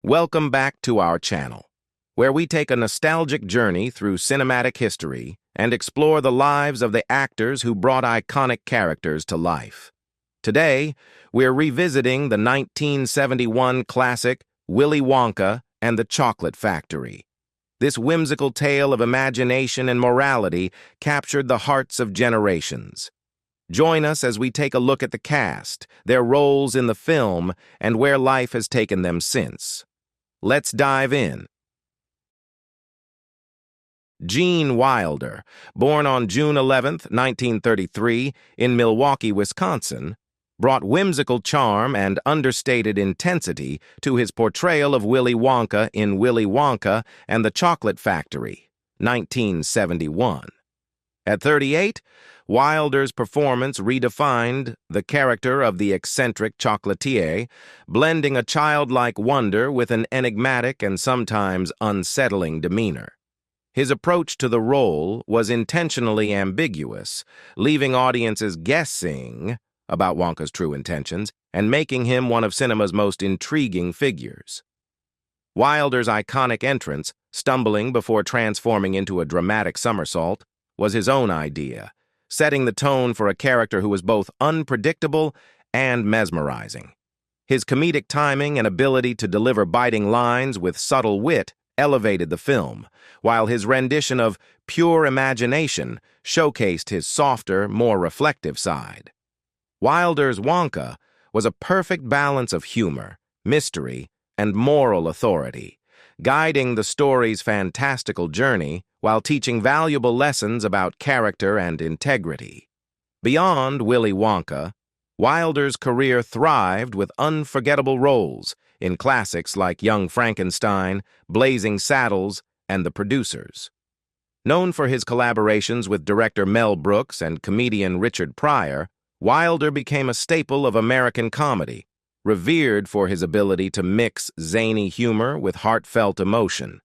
Welcome back to our channel, where we take a nostalgic journey through cinematic history and explore the lives of the actors who brought iconic characters to life. Today, we're revisiting the 1971 classic Willy Wonka and the Chocolate Factory. This whimsical tale of imagination and morality captured the hearts of generations. Join us as we take a look at the cast, their roles in the film, and where life has taken them since. Let's dive in. Gene Wilder, born on June 11, 1933, in Milwaukee, Wisconsin, brought whimsical charm and understated intensity to his portrayal of Willy Wonka in Willy Wonka and the Chocolate Factory, 1971. At 38, Wilder's performance redefined the character of the eccentric chocolatier, blending a childlike wonder with an enigmatic and sometimes unsettling demeanor. His approach to the role was intentionally ambiguous, leaving audiences guessing about Wonka's true intentions and making him one of cinema's most intriguing figures. Wilder's iconic entrance, stumbling before transforming into a dramatic somersault, was his own idea, setting the tone for a character who was both unpredictable and mesmerizing. His comedic timing and ability to deliver biting lines with subtle wit elevated the film, while his rendition of Pure Imagination showcased his softer, more reflective side. Wilder's Wonka was a perfect balance of humor, mystery, and moral authority, guiding the story's fantastical journey while teaching valuable lessons about character and integrity. Beyond Willy Wonka, Wilder's career thrived with unforgettable roles in classics like Young Frankenstein, Blazing Saddles, and The Producers. Known for his collaborations with director Mel Brooks and comedian Richard Pryor, Wilder became a staple of American comedy, revered for his ability to mix zany humor with heartfelt emotion.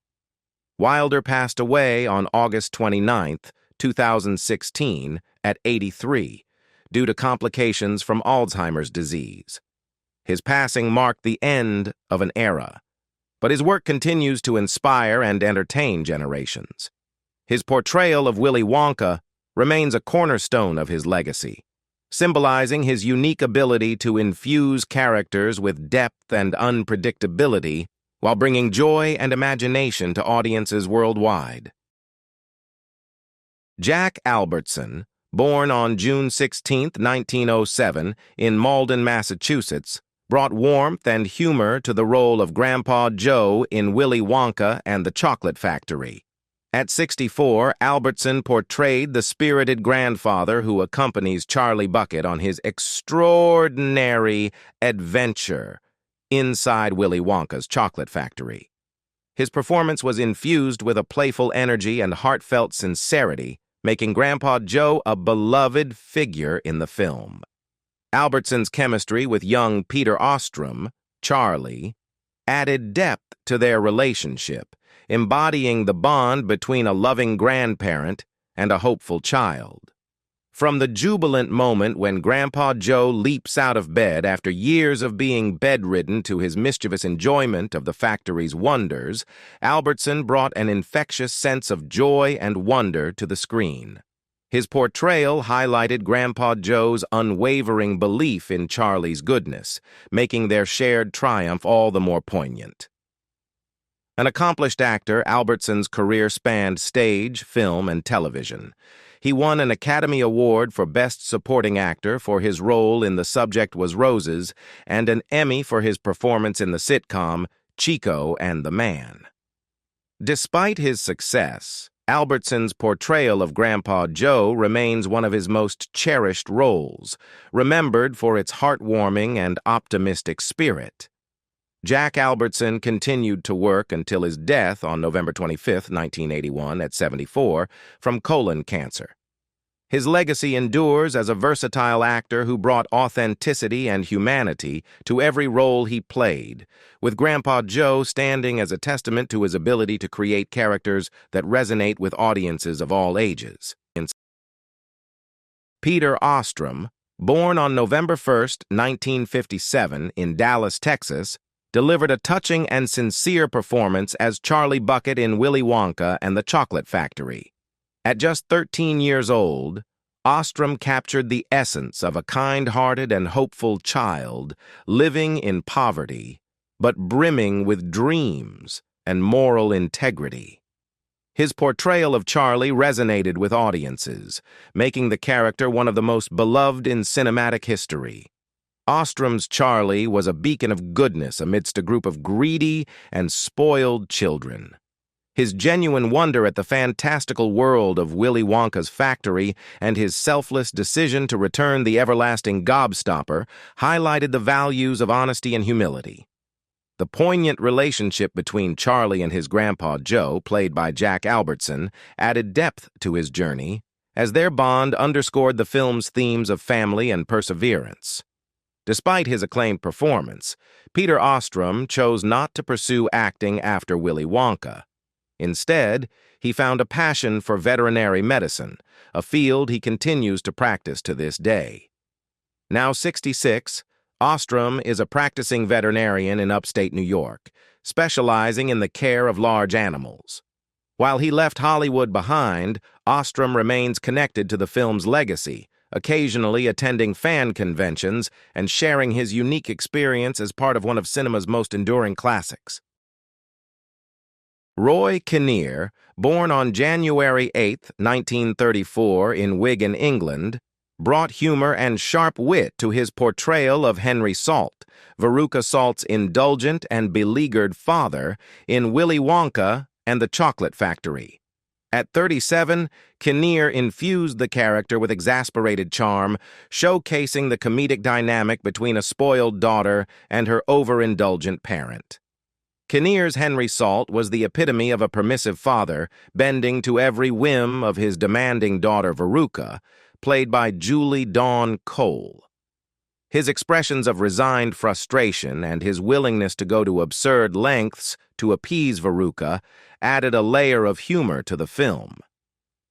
Wilder passed away on August 29, 2016, at 83, due to complications from Alzheimer's disease. His passing marked the end of an era, but his work continues to inspire and entertain generations. His portrayal of Willy Wonka remains a cornerstone of his legacy, symbolizing his unique ability to infuse characters with depth and unpredictability while bringing joy and imagination to audiences worldwide. Jack Albertson, born on June 16, 1907, in Malden, Massachusetts, brought warmth and humor to the role of Grandpa Joe in Willy Wonka and the Chocolate Factory. At 64, Albertson portrayed the spirited grandfather who accompanies Charlie Bucket on his extraordinary adventure inside Willy Wonka's Chocolate Factory. His performance was infused with a playful energy and heartfelt sincerity, making Grandpa Joe a beloved figure in the film. Albertson's chemistry with young Peter Ostrom, Charlie, added depth to their relationship, embodying the bond between a loving grandparent and a hopeful child. From the jubilant moment when Grandpa Joe leaps out of bed after years of being bedridden to his mischievous enjoyment of the factory's wonders, Albertson brought an infectious sense of joy and wonder to the screen. His portrayal highlighted Grandpa Joe's unwavering belief in Charlie's goodness, making their shared triumph all the more poignant. An accomplished actor, Albertson's career spanned stage, film, and television. He won an Academy Award for Best Supporting Actor for his role in The Subject Was Roses and an Emmy for his performance in the sitcom Chico and the Man. Despite his success, Albertson's portrayal of Grandpa Joe remains one of his most cherished roles, remembered for its heartwarming and optimistic spirit. Jack Albertson continued to work until his death on November 25, 1981, at 74, from colon cancer. His legacy endures as a versatile actor who brought authenticity and humanity to every role he played, with Grandpa Joe standing as a testament to his ability to create characters that resonate with audiences of all ages. Peter Ostrom, born on November 1, 1957, in Dallas, Texas, delivered a touching and sincere performance as Charlie Bucket in Willy Wonka and the Chocolate Factory. At just 13 years old, Ostrom captured the essence of a kind-hearted and hopeful child living in poverty, but brimming with dreams and moral integrity. His portrayal of Charlie resonated with audiences, making the character one of the most beloved in cinematic history. Ostrom's Charlie was a beacon of goodness amidst a group of greedy and spoiled children. His genuine wonder at the fantastical world of Willy Wonka's factory and his selfless decision to return the everlasting gobstopper highlighted the values of honesty and humility. The poignant relationship between Charlie and his grandpa Joe, played by Jack Albertson, added depth to his journey, as their bond underscored the film's themes of family and perseverance. Despite his acclaimed performance, Peter Ostrom chose not to pursue acting after Willy Wonka. Instead, he found a passion for veterinary medicine, a field he continues to practice to this day. Now 66, Ostrom is a practicing veterinarian in upstate New York, specializing in the care of large animals. While he left Hollywood behind, Ostrom remains connected to the film's legacy, occasionally attending fan conventions and sharing his unique experience as part of one of cinema's most enduring classics. Roy Kinnear, born on January 8, 1934 in Wigan, England, brought humor and sharp wit to his portrayal of Henry Salt, Veruca Salt's indulgent and beleaguered father, in Willy Wonka and the Chocolate Factory. At 37, Kinnear infused the character with exasperated charm, showcasing the comedic dynamic between a spoiled daughter and her overindulgent parent. Kinnear's Henry Salt was the epitome of a permissive father, bending to every whim of his demanding daughter Veruca, played by Julie Dawn Cole. His expressions of resigned frustration and his willingness to go to absurd lengths to appease Veruca added a layer of humor to the film.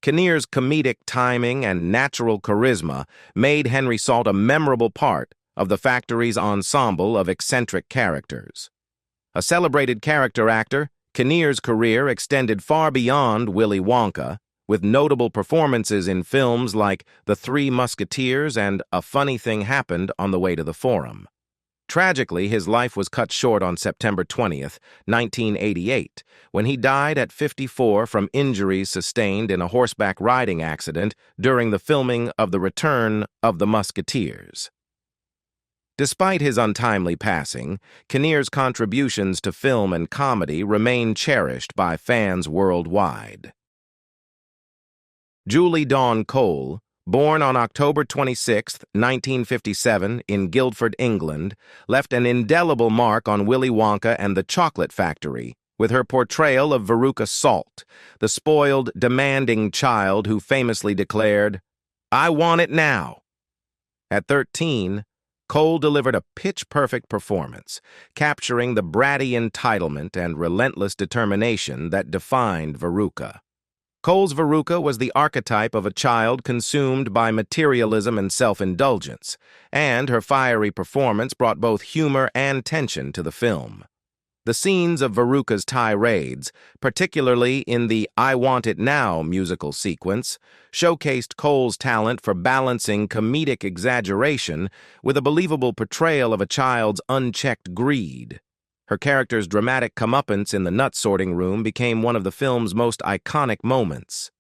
Kinnear's comedic timing and natural charisma made Henry Salt a memorable part of the factory's ensemble of eccentric characters. A celebrated character actor, Kinnear's career extended far beyond Willy Wonka, with notable performances in films like The Three Musketeers and A Funny Thing Happened on the Way to the Forum. Tragically, his life was cut short on September 20th, 1988, when he died at 54 from injuries sustained in a horseback riding accident during the filming of The Return of the Musketeers. Despite his untimely passing, Kinnear's contributions to film and comedy remain cherished by fans worldwide. Julie Dawn Cole, born on October 26, 1957, in Guildford, England, left an indelible mark on Willy Wonka and the Chocolate Factory with her portrayal of Veruca Salt, the spoiled, demanding child who famously declared, "I want it now." At 13, Cole delivered a pitch-perfect performance, capturing the bratty entitlement and relentless determination that defined Veruca. Cole's Veruca was the archetype of a child consumed by materialism and self-indulgence, and her fiery performance brought both humor and tension to the film. The scenes of Veruca's tirades, particularly in the I Want It Now musical sequence, showcased Cole's talent for balancing comedic exaggeration with a believable portrayal of a child's unchecked greed. Her character's dramatic comeuppance in the nut-sorting room became one of the film's most iconic moments.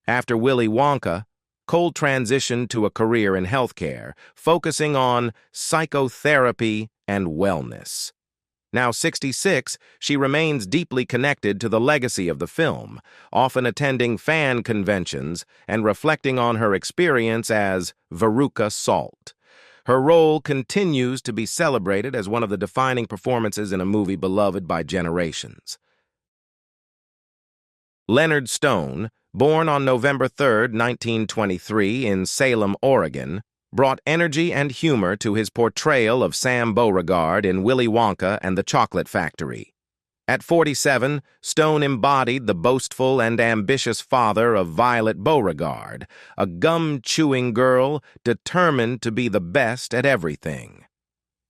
After Willy Wonka, Cole transitioned to a career in healthcare, focusing on psychotherapy and wellness. Now 66, she remains deeply connected to the legacy of the film, often attending fan conventions and reflecting on her experience as Veruca Salt. Her role continues to be celebrated as one of the defining performances in a movie beloved by generations. Leonard Stone, born on November 3, 1923, in Salem, Oregon, brought energy and humor to his portrayal of Sam Beauregard in Willy Wonka and the Chocolate Factory. At 47, Stone embodied the boastful and ambitious father of Violet Beauregard, a gum-chewing girl determined to be the best at everything.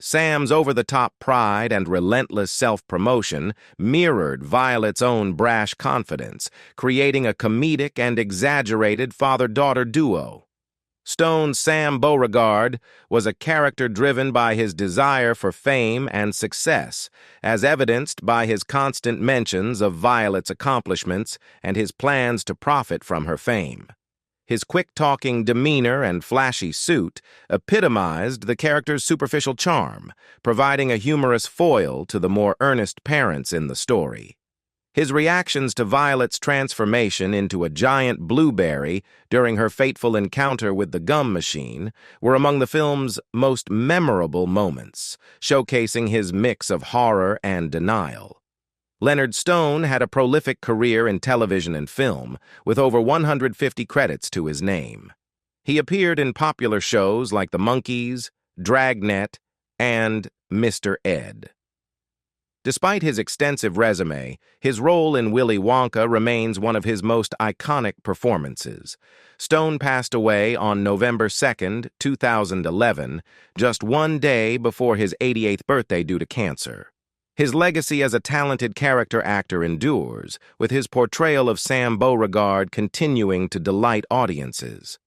Sam's over-the-top pride and relentless self-promotion mirrored Violet's own brash confidence, creating a comedic and exaggerated father-daughter duo. Stone's Sam Beauregard was a character driven by his desire for fame and success, as evidenced by his constant mentions of Violet's accomplishments and his plans to profit from her fame. His quick-talking demeanor and flashy suit epitomized the character's superficial charm, providing a humorous foil to the more earnest parents in the story. His reactions to Violet's transformation into a giant blueberry during her fateful encounter with the gum machine were among the film's most memorable moments, showcasing his mix of horror and denial. Leonard Stone had a prolific career in television and film, with over 150 credits to his name. He appeared in popular shows like The Monkees, Dragnet, and Mr. Ed. Despite his extensive resume, his role in Willy Wonka remains one of his most iconic performances. Stone passed away on November 2, 2011, just one day before his 88th birthday due to cancer. His legacy as a talented character actor endures, with his portrayal of Sam Beauregard continuing to delight audiences.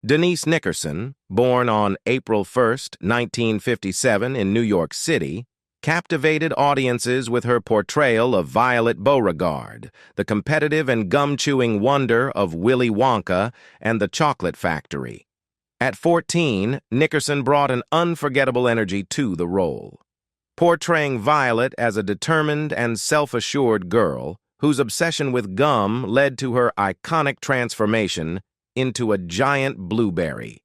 Denise Nickerson, born on April 1, 1957 in New York City, captivated audiences with her portrayal of Violet Beauregard, the competitive and gum-chewing wonder of Willy Wonka and the Chocolate Factory. At 14, Nickerson brought an unforgettable energy to the role, portraying Violet as a determined and self-assured girl whose obsession with gum led to her iconic transformation into a giant blueberry.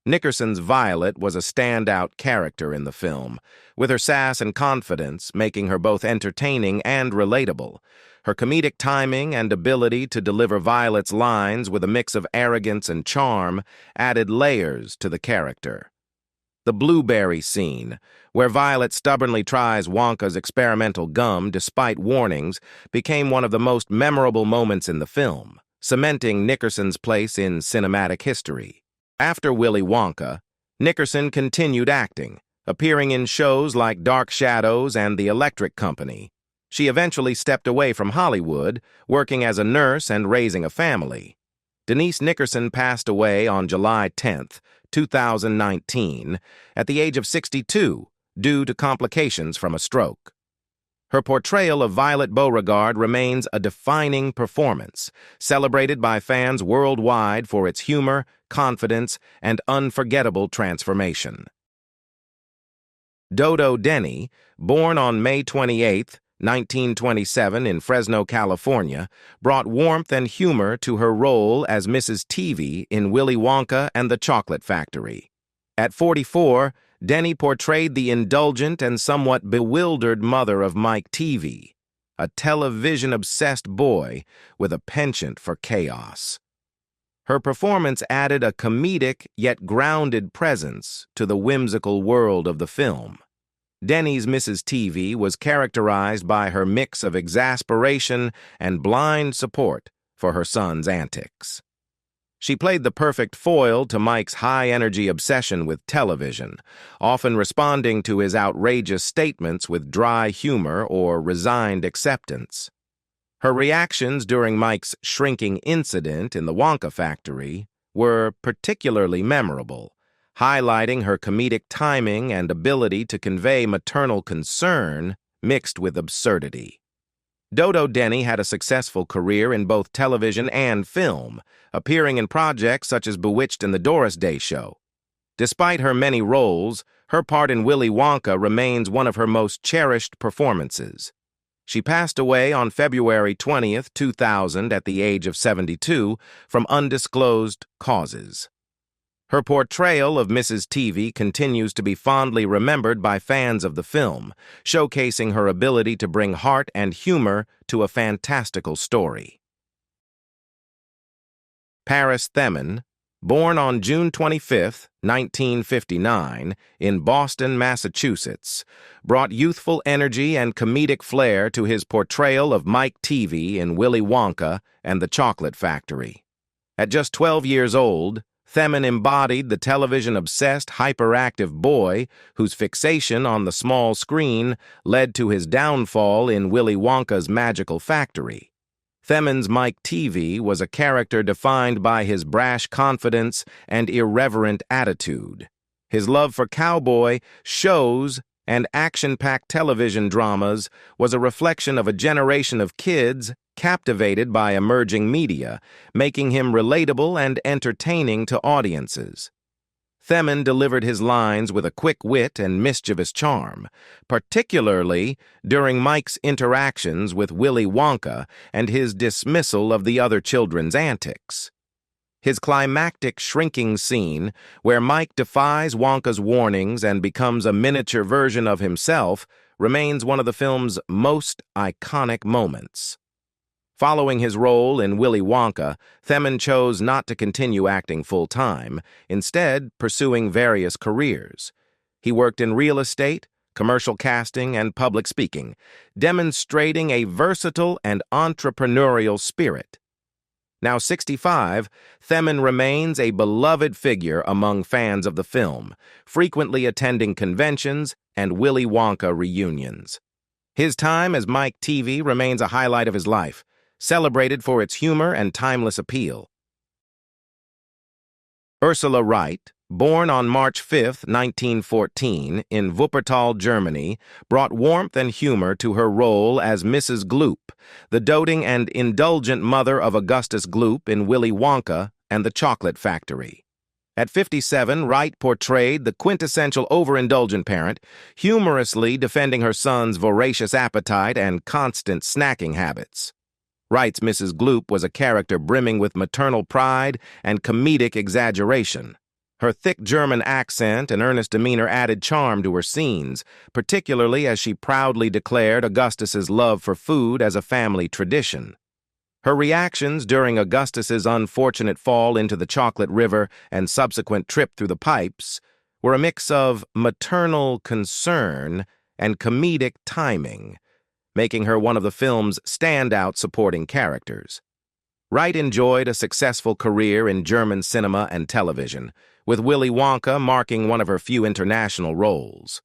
Nickerson's Violet was a standout character in the film, with her sass and confidence making her both entertaining and relatable. Her comedic timing and ability to deliver Violet's lines with a mix of arrogance and charm added layers to the character. The blueberry scene, where Violet stubbornly tries Wonka's experimental gum despite warnings, became one of the most memorable moments in the film, cementing Nickerson's place in cinematic history. After Willy Wonka, Nickerson continued acting, appearing in shows like Dark Shadows and The Electric Company. She eventually stepped away from Hollywood, working as a nurse and raising a family. Denise Nickerson passed away on July 10, 2019, at the age of 62, due to complications from a stroke. Her portrayal of Violet Beauregard remains a defining performance, celebrated by fans worldwide for its humor, confidence, and unforgettable transformation. Dodo Denny, born on May 28, 1927 in Fresno, California, brought warmth and humor to her role as Mrs. Teavee in Willy Wonka and the Chocolate Factory. At 44, Denny portrayed the indulgent and somewhat bewildered mother of Mike Teavee, a television-obsessed boy with a penchant for chaos. Her performance added a comedic yet grounded presence to the whimsical world of the film. Denny's Mrs. Teavee was characterized by her mix of exasperation and blind support for her son's antics. She played the perfect foil to Mike's high-energy obsession with television, often responding to his outrageous statements with dry humor or resigned acceptance. Her reactions during Mike's shrinking incident in the Wonka factory were particularly memorable, highlighting her comedic timing and ability to convey maternal concern mixed with absurdity. Dodo Denny had a successful career in both television and film, appearing in projects such as Bewitched and The Doris Day Show. Despite her many roles, her part in Willy Wonka remains one of her most cherished performances. She passed away on February 20, 2000, at the age of 72, from undisclosed causes. Her portrayal of Mrs. Teavee continues to be fondly remembered by fans of the film, showcasing her ability to bring heart and humor to a fantastical story. Paris Themin, born on June 25, 1959, in Boston, Massachusetts, brought youthful energy and comedic flair to his portrayal of Mike Teavee in Willy Wonka and the Chocolate Factory. At just 12 years old, Themin embodied the television-obsessed, hyperactive boy whose fixation on the small screen led to his downfall in Willy Wonka's magical factory. Themin's Mike TV was a character defined by his brash confidence and irreverent attitude. His love for cowboy, shows, and action-packed television dramas was a reflection of a generation of kids captivated by emerging media, making him relatable and entertaining to audiences. Themin delivered his lines with a quick wit and mischievous charm, particularly during Mike's interactions with Willy Wonka and his dismissal of the other children's antics. His climactic shrinking scene, where Mike defies Wonka's warnings and becomes a miniature version of himself, remains one of the film's most iconic moments. Following his role in Willy Wonka, Themin chose not to continue acting full-time, instead pursuing various careers. He worked in real estate, commercial casting, and public speaking, demonstrating a versatile and entrepreneurial spirit. Now 65, Themin remains a beloved figure among fans of the film, frequently attending conventions and Willy Wonka reunions. His time as Mike TV remains a highlight of his life, celebrated for its humor and timeless appeal. Ursula Wright, born on March 5, 1914, in Wuppertal, Germany, brought warmth and humor to her role as Mrs. Gloop, the doting and indulgent mother of Augustus Gloop in Willy Wonka and the Chocolate Factory. At 57, Wright portrayed the quintessential overindulgent parent, humorously defending her son's voracious appetite and constant snacking habits. Wright's Mrs. Gloop was a character brimming with maternal pride and comedic exaggeration. Her thick German accent and earnest demeanor added charm to her scenes, particularly as she proudly declared Augustus's love for food as a family tradition. Her reactions during Augustus's unfortunate fall into the chocolate river and subsequent trip through the pipes were a mix of maternal concern and comedic timing, making her one of the film's standout supporting characters. Wright enjoyed a successful career in German cinema and television, with Willy Wonka marking one of her few international roles.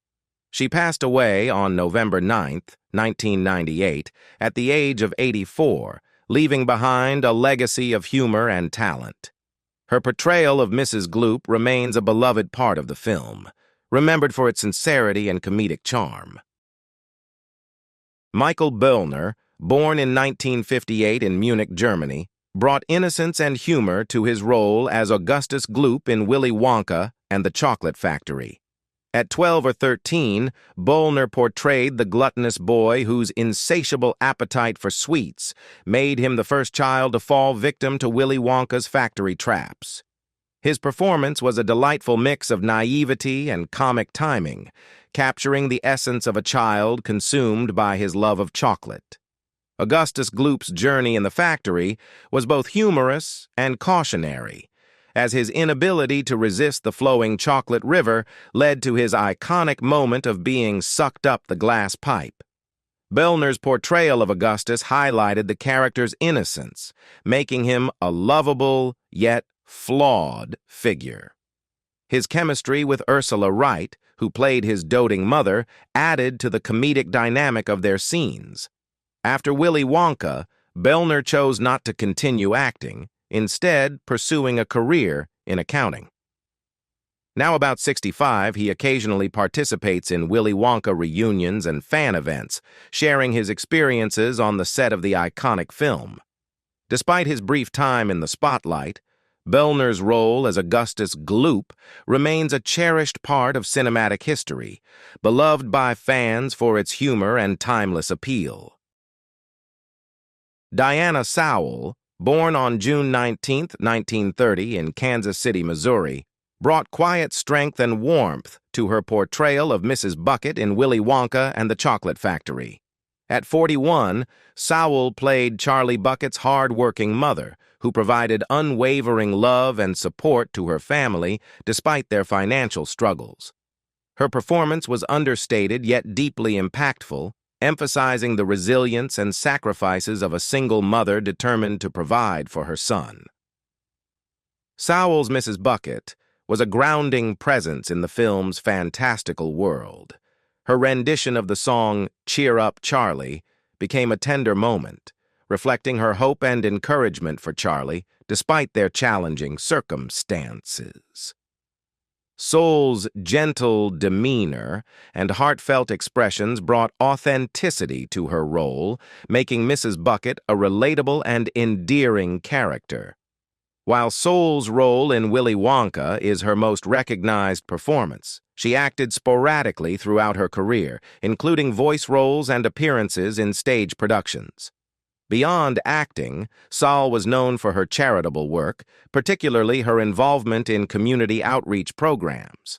She passed away on November 9, 1998, at the age of 84, leaving behind a legacy of humor and talent. Her portrayal of Mrs. Gloop remains a beloved part of the film, remembered for its sincerity and comedic charm. Michael Böllner, born in 1958 in Munich, Germany, brought innocence and humor to his role as Augustus Gloop in Willy Wonka and the Chocolate Factory. At 12 or 13, Böllner portrayed the gluttonous boy whose insatiable appetite for sweets made him the first child to fall victim to Willy Wonka's factory traps. His performance was a delightful mix of naivety and comic timing, capturing the essence of a child consumed by his love of chocolate. Augustus Gloop's journey in the factory was both humorous and cautionary, as his inability to resist the flowing chocolate river led to his iconic moment of being sucked up the glass pipe. Böllner's portrayal of Augustus highlighted the character's innocence, making him a lovable yet flawed figure. His chemistry with Ursula Wright, who played his doting mother, added to the comedic dynamic of their scenes. After Willy Wonka, Böllner chose not to continue acting, instead pursuing a career in accounting. Now about 65, he occasionally participates in Willy Wonka reunions and fan events, sharing his experiences on the set of the iconic film. Despite his brief time in the spotlight, Böllner's role as Augustus Gloop remains a cherished part of cinematic history, beloved by fans for its humor and timeless appeal. Diana Sowell, born on June 19, 1930 in Kansas City, Missouri, brought quiet strength and warmth to her portrayal of Mrs. Bucket in Willy Wonka and the Chocolate Factory. At 41, Sowell played Charlie Bucket's hard-working mother, who provided unwavering love and support to her family despite their financial struggles. Her performance was understated yet deeply impactful, emphasizing the resilience and sacrifices of a single mother determined to provide for her son. Sowell's Mrs. Bucket was a grounding presence in the film's fantastical world. Her rendition of the song "Cheer Up, Charlie" became a tender moment, reflecting her hope and encouragement for Charlie despite their challenging circumstances. Sowell's gentle demeanor and heartfelt expressions brought authenticity to her role, making Mrs. Bucket a relatable and endearing character. While Sowell's role in Willy Wonka is her most recognized performance, she acted sporadically throughout her career, including voice roles and appearances in stage productions. Beyond acting, Sowell was known for her charitable work, particularly her involvement in community outreach programs.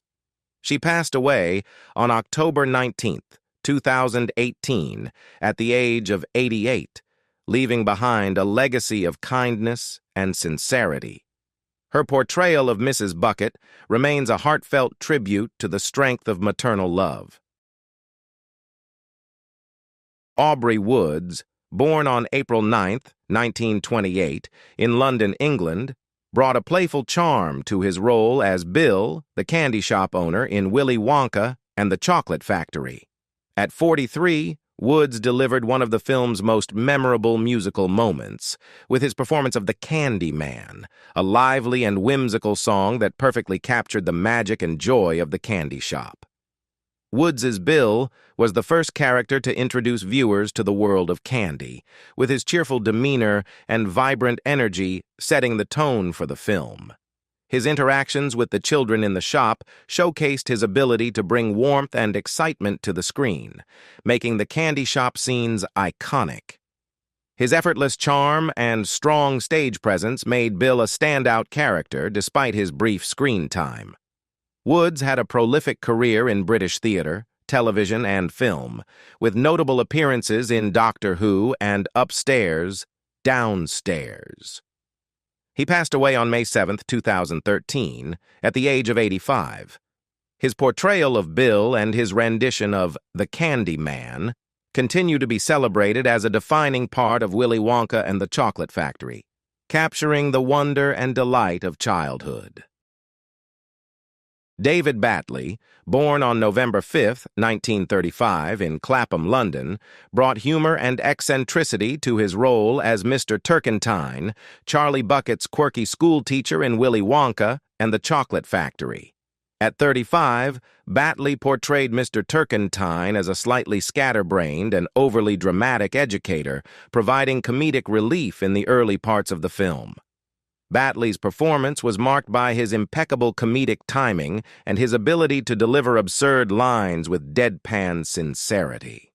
She passed away on October 19, 2018, at the age of 88, leaving behind a legacy of kindness and sincerity. Her portrayal of Mrs. Bucket remains a heartfelt tribute to the strength of maternal love. Aubrey Woods, born on April 9, 1928, in London, England, brought a playful charm to his role as Bill, the candy shop owner in Willy Wonka and the Chocolate Factory. At 43, Woods delivered one of the film's most memorable musical moments with his performance of The Candy Man, a lively and whimsical song that perfectly captured the magic and joy of the candy shop. Woods's Bill was the first character to introduce viewers to the world of candy, with his cheerful demeanor and vibrant energy setting the tone for the film. His interactions with the children in the shop showcased his ability to bring warmth and excitement to the screen, making the candy shop scenes iconic. His effortless charm and strong stage presence made Bill a standout character despite his brief screen time. Woods had a prolific career in British theater, television, and film, with notable appearances in Doctor Who and Upstairs, Downstairs. He passed away on May 7, 2013, at the age of 85. His portrayal of Bill and his rendition of The Candy Man continue to be celebrated as a defining part of Willy Wonka and the Chocolate Factory, capturing the wonder and delight of childhood. David Batley, born on November 5, 1935, in Clapham, London, brought humor and eccentricity to his role as Mr. Turkentine, Charlie Bucket's quirky schoolteacher in Willy Wonka and the Chocolate Factory. At 35, Batley portrayed Mr. Turkentine as a slightly scatterbrained and overly dramatic educator, providing comedic relief in the early parts of the film. Batley's performance was marked by his impeccable comedic timing and his ability to deliver absurd lines with deadpan sincerity.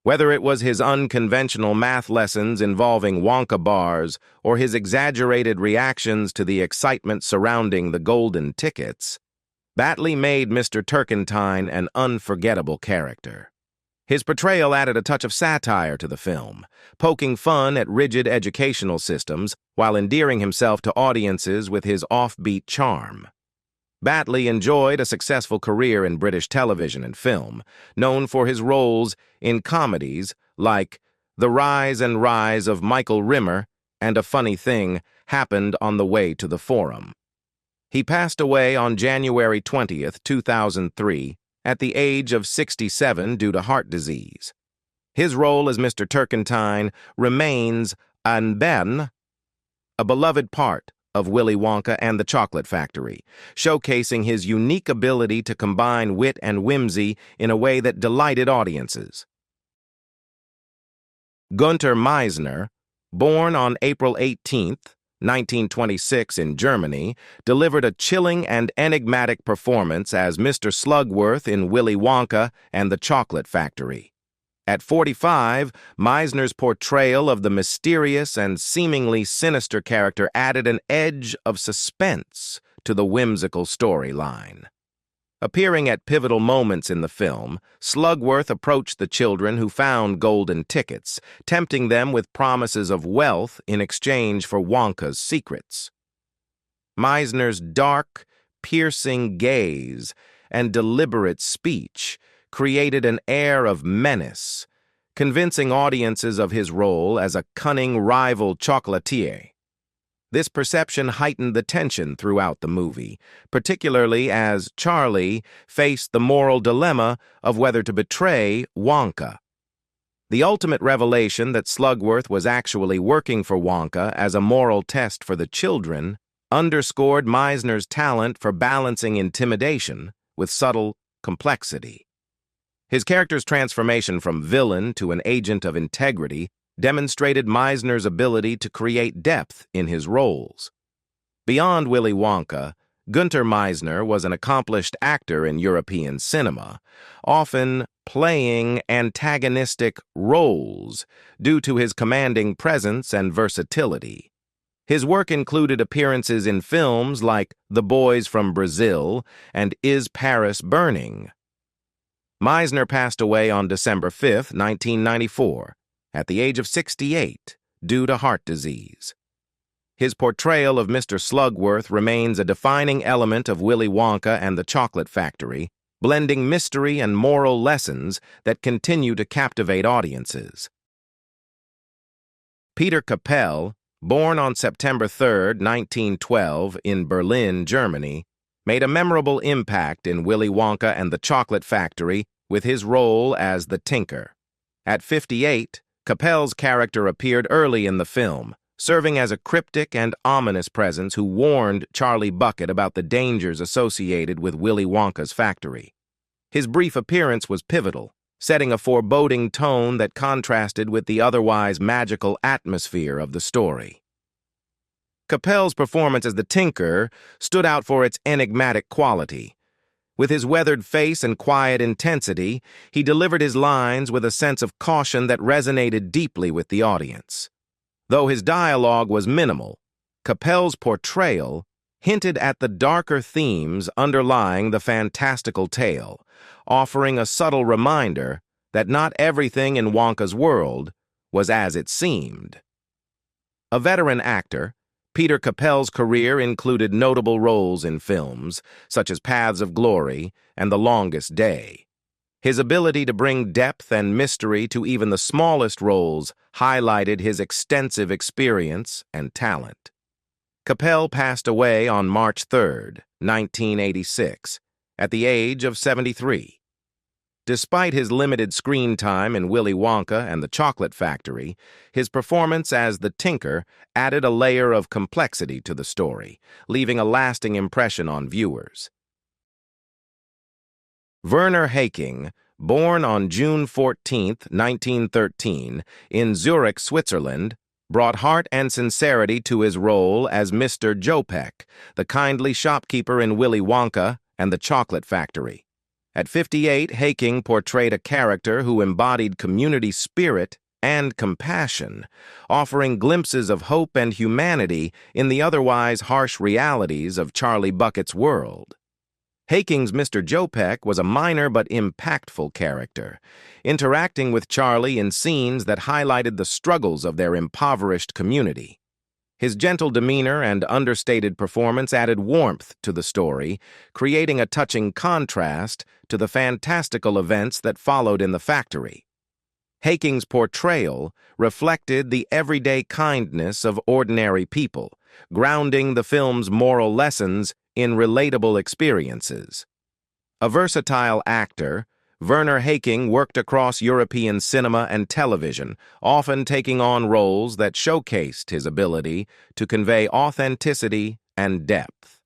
Whether it was his unconventional math lessons involving Wonka bars or his exaggerated reactions to the excitement surrounding the golden tickets, Batley made Mr. Turkentine an unforgettable character. His portrayal added a touch of satire to the film, poking fun at rigid educational systems while endearing himself to audiences with his offbeat charm. Batley enjoyed a successful career in British television and film, known for his roles in comedies like The Rise and Rise of Michael Rimmer and A Funny Thing Happened on the Way to the Forum. He passed away on January 20, 2003, at the age of 67 due to heart disease. His role as Mr. Turkentine remains a beloved part of Willy Wonka and the Chocolate Factory, showcasing his unique ability to combine wit and whimsy in a way that delighted audiences. Günther Meisner, born on April 18, 1926 in Germany, delivered a chilling and enigmatic performance as Mr. Slugworth in Willy Wonka and the Chocolate Factory. At 45, Meisner's portrayal of the mysterious and seemingly sinister character added an edge of suspense to the whimsical storyline. Appearing at pivotal moments in the film, Slugworth approached the children who found golden tickets, tempting them with promises of wealth in exchange for Wonka's secrets. Meisner's dark, piercing gaze and deliberate speech created an air of menace, convincing audiences of his role as a cunning rival chocolatier. This perception heightened the tension throughout the movie, particularly as Charlie faced the moral dilemma of whether to betray Wonka. The ultimate revelation that Slugworth was actually working for Wonka as a moral test for the children underscored Meisner's talent for balancing intimidation with subtle complexity. His character's transformation from villain to an agent of integrity demonstrated Meisner's ability to create depth in his roles. Beyond Willy Wonka, Günther Meisner was an accomplished actor in European cinema, often playing antagonistic roles due to his commanding presence and versatility. His work included appearances in films like The Boys from Brazil and Is Paris Burning? Meisner passed away on December 5, 1994, at the age of 68, due to heart disease. His portrayal of Mr. Slugworth remains a defining element of Willy Wonka and the Chocolate Factory, blending mystery and moral lessons that continue to captivate audiences. Peter Capell, born on September 3, 1912, in Berlin, Germany, made a memorable impact in Willy Wonka and the Chocolate Factory with his role as the Tinker. At 58, Capell's character appeared early in the film, serving as a cryptic and ominous presence who warned Charlie Bucket about the dangers associated with Willy Wonka's factory. His brief appearance was pivotal, setting a foreboding tone that contrasted with the otherwise magical atmosphere of the story. Capell's performance as the Tinker stood out for its enigmatic quality. With his weathered face and quiet intensity, he delivered his lines with a sense of caution that resonated deeply with the audience. Though his dialogue was minimal, Capell's portrayal hinted at the darker themes underlying the fantastical tale, offering a subtle reminder that not everything in Wonka's world was as it seemed. A veteran actor, Peter Capell's career included notable roles in films such as Paths of Glory and The Longest Day. His ability to bring depth and mystery to even the smallest roles highlighted his extensive experience and talent. Capell passed away on March 3, 1986, at the age of 73. Despite his limited screen time in Willy Wonka and the Chocolate Factory, his performance as the Tinker added a layer of complexity to the story, leaving a lasting impression on viewers. Werner Haking, born on June 14, 1913, in Zurich, Switzerland, brought heart and sincerity to his role as Mr. Jopeck, the kindly shopkeeper in Willy Wonka and the Chocolate Factory. At 58, Haking portrayed a character who embodied community spirit and compassion, offering glimpses of hope and humanity in the otherwise harsh realities of Charlie Bucket's world. Haking's Mr. Jopeck was a minor but impactful character, interacting with Charlie in scenes that highlighted the struggles of their impoverished community. His gentle demeanor and understated performance added warmth to the story, creating a touching contrast to the fantastical events that followed in the factory. Haking's portrayal reflected the everyday kindness of ordinary people, grounding the film's moral lessons in relatable experiences. A versatile actor, Werner Haking worked across European cinema and television, often taking on roles that showcased his ability to convey authenticity and depth.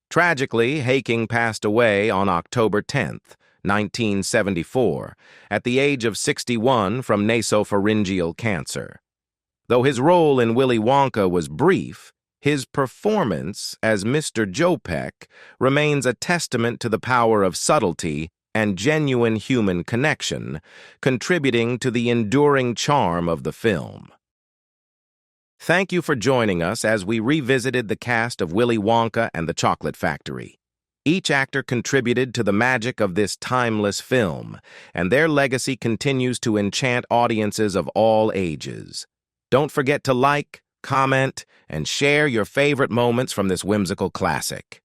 Tragically, Haking passed away on October 10, 1974, at the age of 61 from nasopharyngeal cancer. Though his role in Willy Wonka was brief, his performance as Mr. Jopeck remains a testament to the power of subtlety and genuine human connection, contributing to the enduring charm of the film. Thank you for joining us as we revisited the cast of Willy Wonka and the Chocolate Factory. Each actor contributed to the magic of this timeless film, and their legacy continues to enchant audiences of all ages. Don't forget to like, comment, and share your favorite moments from this whimsical classic.